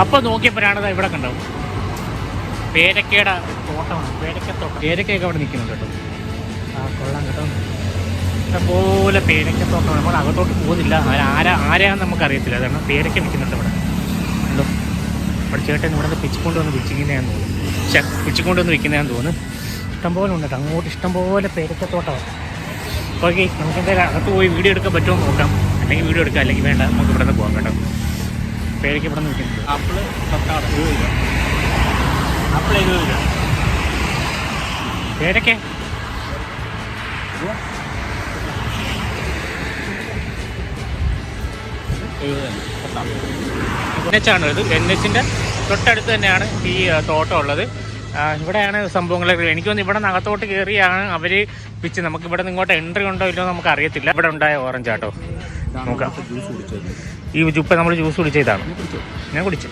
അപ്പോൾ നോക്കിയപ്പോഴാണ് ഇവിടെ കണ്ടത് പേരക്കയുടെ തോട്ടമാണ്. പേരക്കത്തോട്ടം. പേരക്കയൊക്കെ അവിടെ നിൽക്കുന്നുണ്ട് കേട്ടോ. കൊള്ളാം കേട്ടോ. ഇഷ്ടംപോലെ പേരക്കത്തോട്ടമാണ്. നമ്മൾ അകത്തോട്ട് പോകുന്നില്ല. ആരെയാണെന്ന് നമുക്കറിയത്തില്ല. കാരണം പേരക്ക നിൽക്കുന്നുണ്ട് ഇവിടെ. ഉണ്ടോ അവിടെ ചേട്ടൻ ഇവിടെ നിന്ന് പിച്ചിക്കൊണ്ടുവന്ന് വിൽക്കുന്നതാന്ന് തോന്നുന്നു. പിച്ചിക്കൊണ്ടുവന്ന് വിൽക്കുന്നതാന്ന് തോന്നുന്നു. ഇഷ്ടംപോലെ ഉണ്ട് കേട്ടോ. അങ്ങോട്ട് ഇഷ്ടംപോലെ പേരക്കത്തോട്ടമാണ്. ഓക്കെ, നമുക്ക് എന്തായാലും അകത്ത് പോയി വീഡിയോ എടുക്കാൻ പറ്റുമോ നോക്കാം. അല്ലെങ്കിൽ വീഡിയോ എടുക്കാം, അല്ലെങ്കിൽ വേണ്ട, നമുക്ക് ഇവിടെ നിന്ന് പോകാം കേട്ടോ. പേരക്ക ഇവിടെ നിന്ന് വിൽക്കുന്നത്. ആപ്പിള് 20 രൂപ. ആപ്പിൾ 20 രൂപ. പേരക്ക NH-ആണ് ഇത്. NH-ൻ്റെ തൊട്ടടുത്ത് തന്നെയാണ് ഈ തോട്ടം ഉള്ളത്. ഇവിടെയാണ് സംഭവങ്ങൾ. എനിക്ക് തോന്നുന്നു ഇവിടെ അകത്തോട്ട് കയറിയാണ് അവർ പിച്ച്. നമുക്ക് ഇവിടെ നിന്ന് ഇങ്ങോട്ട് എൻട്രി ഉണ്ടോ ഇല്ലോ നമുക്ക് അറിയത്തില്ല. ഇവിടെ ഉണ്ടായ ഓറഞ്ച് ആട്ടോ. നോക്കാം. ഈ ഇപ്പം നമ്മൾ ജ്യൂസ് കുടിച്ച ഇതാണ്. ഞാൻ കുടിച്ചു.